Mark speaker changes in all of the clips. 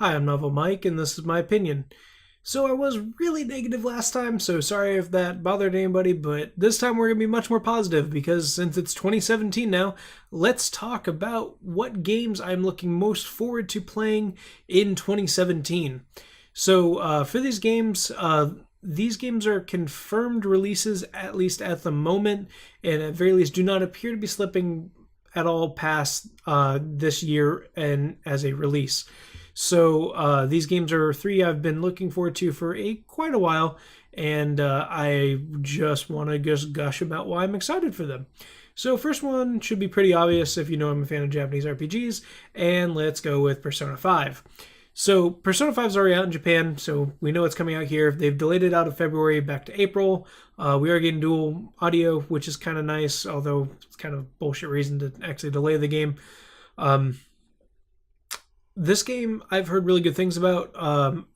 Speaker 1: Hi, I'm Novel Mike, and this is my opinion. So I was really negative last time, so sorry if that bothered anybody, but this time we're going to be much more positive because since it's 2017 now, let's talk about what games I'm looking most forward to playing in 2017. So for these games are confirmed releases, at least at the moment, and at very least do not appear to be slipping at all past this year and as a release. So these games are three I've been looking forward to for quite a while, and I just want to just gush about why I'm excited for them. So first one should be pretty obvious if you know I'm a fan of Japanese RPGs, and let's go with Persona 5. So Persona 5 is already out in Japan, so we know it's coming out here. They've delayed it out of February back to April. We are getting dual audio, which is kind of nice, although it's kind of bullshit reason to actually delay the game. This game I've heard really good things about.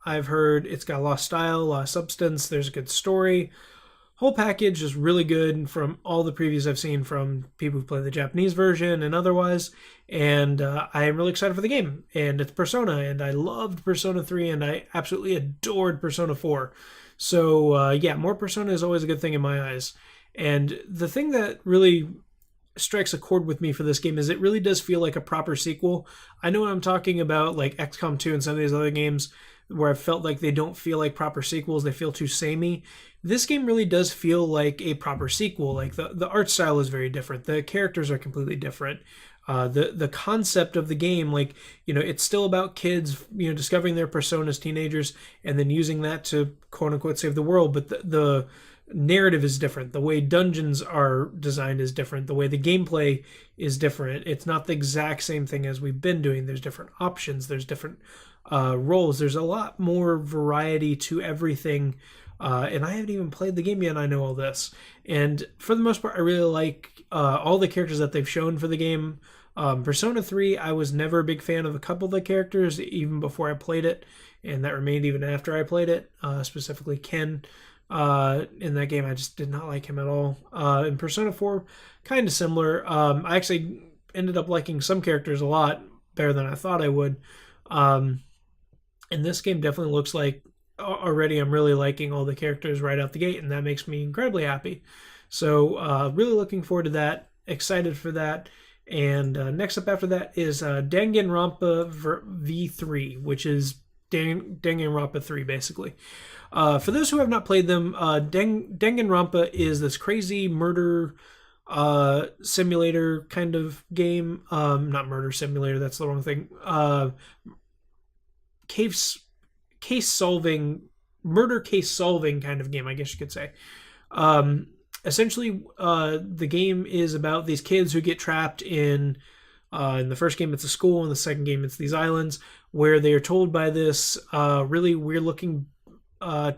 Speaker 1: I've heard it's got a lot of style, a lot of substance. There's a good story. Whole package is really good from all the previews I've seen from people who play the Japanese version and otherwise. And I am really excited for the game. And it's Persona, and I loved Persona 3, and I absolutely adored Persona 4. So yeah, more Persona is always a good thing in my eyes. And the thing that really strikes a chord with me for this game is it really does feel like a proper sequel. I know what I'm talking about, like XCOM 2 and some of these other games where I've felt like they don't feel like proper sequels. They feel too samey. This game really does feel like a proper sequel. Like the art style is very different. The characters are completely different. The concept of the game, like, it's still about kids, discovering their persona as teenagers and then using that to quote unquote save the world. But the narrative is different. The way dungeons are designed is different. The way the gameplay is different. It's not the exact same thing as we've been doing. There's different options. There's different roles. There's a lot more variety to everything. And I haven't even played the game yet, and I know all this. And for the most part, I really like all the characters that they've shown for the game. Persona 3, I was never a big fan of a couple of the characters, even before I played it. And that remained even after I played it, specifically Ken. In that game, I just did not like him at all. In Persona 4, kind of similar. I actually ended up liking some characters a lot better than I thought I would. And this game definitely looks like already I'm really liking all the characters right out the gate, and that makes me incredibly happy. So really looking forward to that. Excited for that. And next up after that is Danganronpa V3, which is Danganronpa 3, basically. For those who have not played them, Danganronpa is this crazy murder simulator kind of game. Not murder simulator, that's the wrong thing. Murder case solving kind of game, I guess you could say. Essentially, the game is about these kids who get trapped in the first game, it's a school. In the second game, it's these islands where they are told by this really weird-looking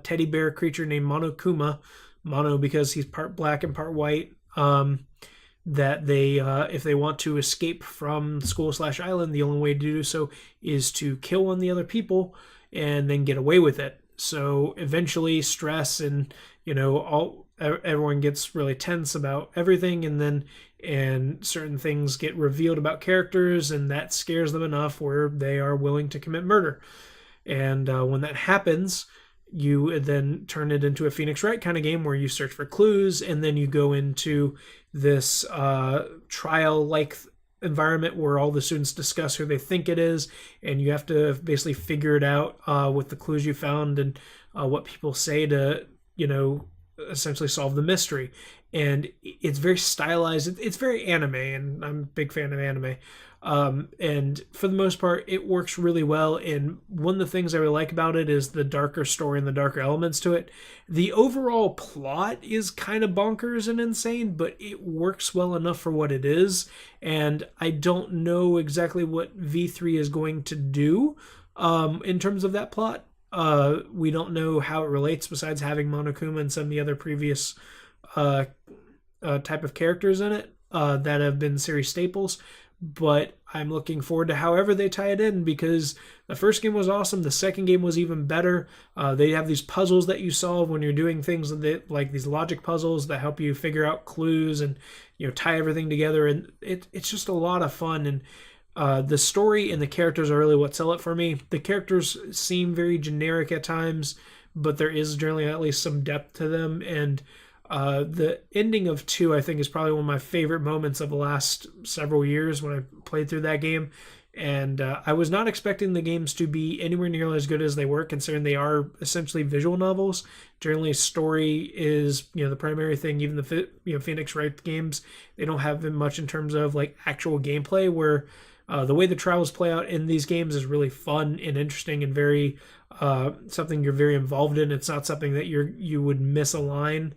Speaker 1: teddy bear creature named Monokuma, Mono because he's part black and part white, that they, if they want to escape from school/island, the only way to do so is to kill one of the other people and then get away with it. So eventually, stress and everyone gets really tense about everything, and certain things get revealed about characters, and that scares them enough where they are willing to commit murder. And when that happens, you then turn it into a Phoenix Wright kind of game where you search for clues, and then you go into this trial-like environment where all the students discuss who they think it is, and you have to basically figure it out with the clues you found and what people say to, essentially solve the mystery. And it's very stylized. It's very anime, and I'm a big fan of anime. And for the most part, it works really well. And one of the things I really like about it is the darker story and the darker elements to it. The overall plot is kind of bonkers and insane, but it works well enough for what it is. And I don't know exactly what V3 is going to do in terms of that plot. We don't know how it relates besides having Monokuma and some of the other previous type of characters in it that have been series staples. But I'm looking forward to however they tie it in, because the first game was awesome. The second game was even better. They have these puzzles that you solve when you're doing things like these logic puzzles that help you figure out clues and tie everything together. And it's just a lot of fun. And The story and the characters are really what sell it for me. The characters seem very generic at times, but there is generally at least some depth to them. And the ending of 2, I think, is probably one of my favorite moments of the last several years when I played through that game. And I was not expecting the games to be anywhere near as good as they were, considering they are essentially visual novels. Generally, story is the primary thing. Even the Phoenix Wright games, they don't have much in terms of like actual gameplay. Where the way the trials play out in these games is really fun and interesting and very something you're very involved in. It's not something that you would miss a line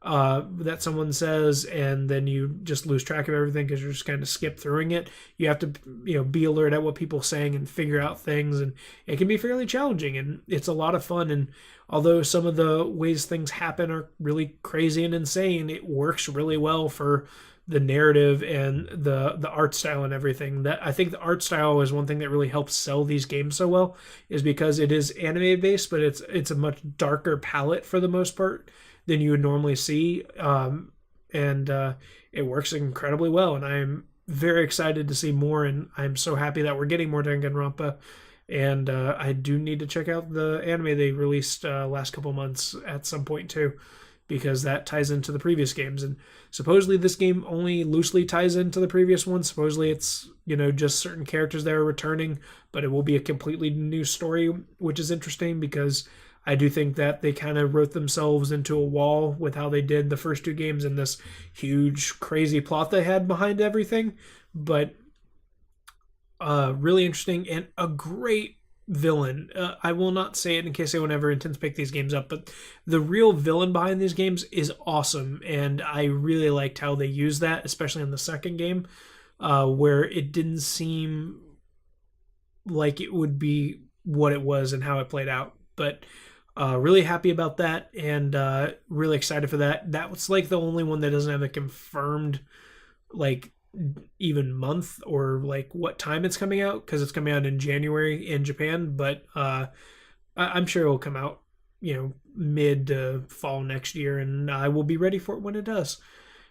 Speaker 1: that someone says and then you just lose track of everything because you're just kind of skip throughing it. You have to be alert at what people are saying and figure out things, and it can be fairly challenging, and it's a lot of fun. And although some of the ways things happen are really crazy and insane, it works really well for the narrative and the art style and everything. That I think the art style is one thing that really helps sell these games so well, is because it is anime based, but it's a much darker palette for the most part than you would normally see, and it works incredibly well. And I'm very excited to see more, and I'm so happy that we're getting more Danganronpa. And I do need to check out the anime they released last couple months at some point too, because that ties into the previous games. And supposedly this game only loosely ties into the previous one. Supposedly it's just certain characters that are returning, but it will be a completely new story, which is interesting because I do think that they kind of wrote themselves into a wall with how they did the first 2 games and this huge, crazy plot they had behind everything. But really interesting and a great villain. I will not say it in case anyone ever intends to pick these games up, but the real villain behind these games is awesome. And I really liked how they used that, especially in the second game, where it didn't seem like it would be what it was and how it played out. But really happy about that, and really excited for that. That was like the only one that doesn't have a confirmed like even month or like what time it's coming out, because it's coming out in January in Japan. But I'm sure it will come out mid to fall next year, and I will be ready for it when it does.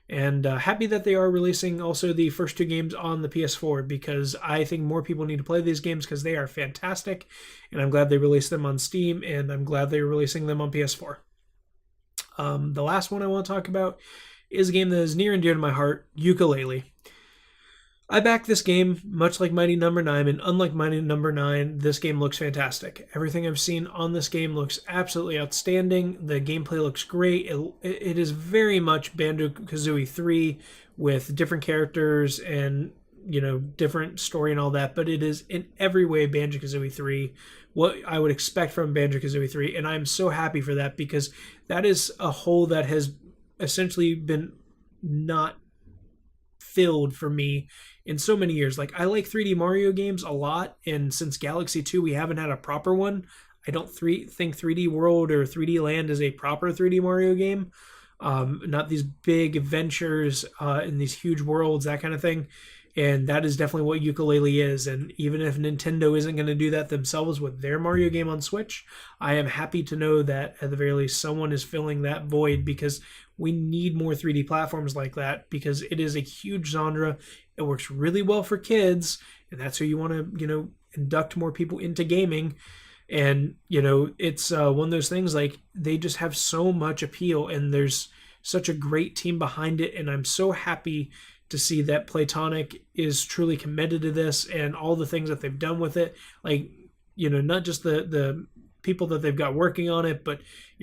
Speaker 1: And happy that they are releasing also the first 2 games on the PS4, because I think more people need to play these games because they are fantastic. And I'm glad they released them on Steam, and I'm glad they're releasing them on PS4. The last one I want to talk about is a game that is near and dear to my heart, Yooka-Laylee. I backed this game, much like Mighty Number 9, and unlike Mighty Number 9, this game looks fantastic. Everything I've seen on this game looks absolutely outstanding. The gameplay looks great. It is very much Banjo-Kazooie 3 with different characters and, different story and all that, but it is in every way Banjo-Kazooie 3, what I would expect from Banjo-Kazooie 3, and I'm so happy for that, because that is a hole that has essentially been not filled for me in so many years. Like, I like 3D Mario games a lot, and since Galaxy 2 we haven't had a proper one. I don't think 3D World or 3D Land is a proper 3D Mario game. Not these big adventures in these huge worlds, that kind of thing. And that is definitely what Yooka-Laylee is. And even if Nintendo isn't going to do that themselves with their Mario game on Switch, I am happy to know that at the very least someone is filling that void, because we need more 3D platforms like that, because it is a huge genre. It works really well for kids, and that's who you want to, induct more people into gaming. And, it's one of those things, like, they just have so much appeal, and there's such a great team behind it. And I'm so happy to see that Playtonic is truly committed to this and all the things that they've done with it. Like, not just the people that they've got working on it, but,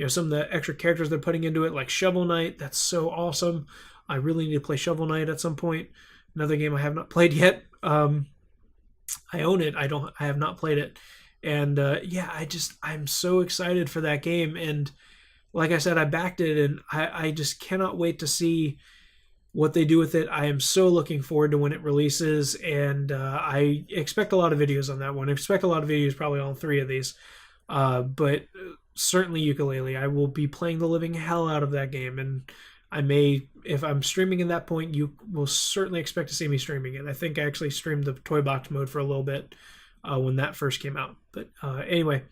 Speaker 1: some of the extra characters they're putting into it, like Shovel Knight. That's so awesome. I really need to play Shovel Knight at some point. Another game I have not played yet. I own it. I have not played it. And I'm so excited for that game. And like I said, I backed it, and I just cannot wait to see what they do with it. I am so looking forward to when it releases, and I expect a lot of videos on that one. I expect a lot of videos probably on 3 of these. But certainly Yooka-Laylee. I will be playing the living hell out of that game, and I may, if I'm streaming at that point, you will certainly expect to see me streaming it. I think I actually streamed the Toy Box mode for a little bit when that first came out. But anyway,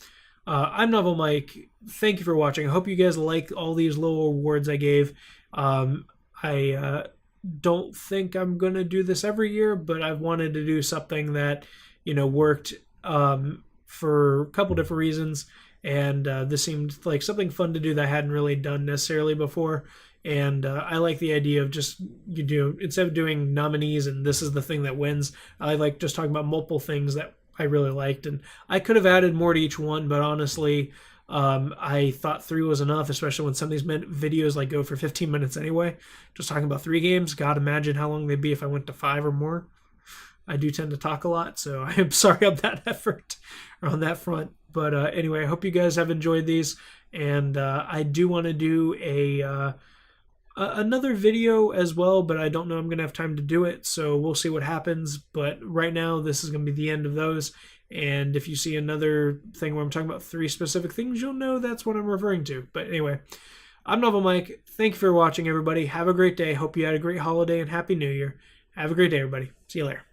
Speaker 1: I'm Novel Mike. Thank you for watching. I hope you guys like all these little awards I gave. I don't think I'm going to do this every year, but I've wanted to do something that, worked for a couple different reasons. And this seemed like something fun to do that I hadn't really done necessarily before. And I like the idea of just, instead of doing nominees and this is the thing that wins, I like just talking about multiple things that I really liked. And I could have added more to each one, but honestly, I thought 3 was enough, especially when some of these videos like go for 15 minutes anyway. Just talking about 3 games. God, imagine how long they'd be if I went to 5 or more. I do tend to talk a lot, so I am sorry on that effort or on that front. But anyway, I hope you guys have enjoyed these, and I do want to do another video as well, but I don't know I'm gonna have time to do it, so we'll see what happens. But right now, this is gonna be the end of those. And if you see another thing where I'm talking about 3 specific things, you'll know that's what I'm referring to. But anyway, I'm Novel Mike. Thank you for watching, everybody. Have a great day. Hope you had a great holiday and Happy New Year. Have a great day, everybody. See you later.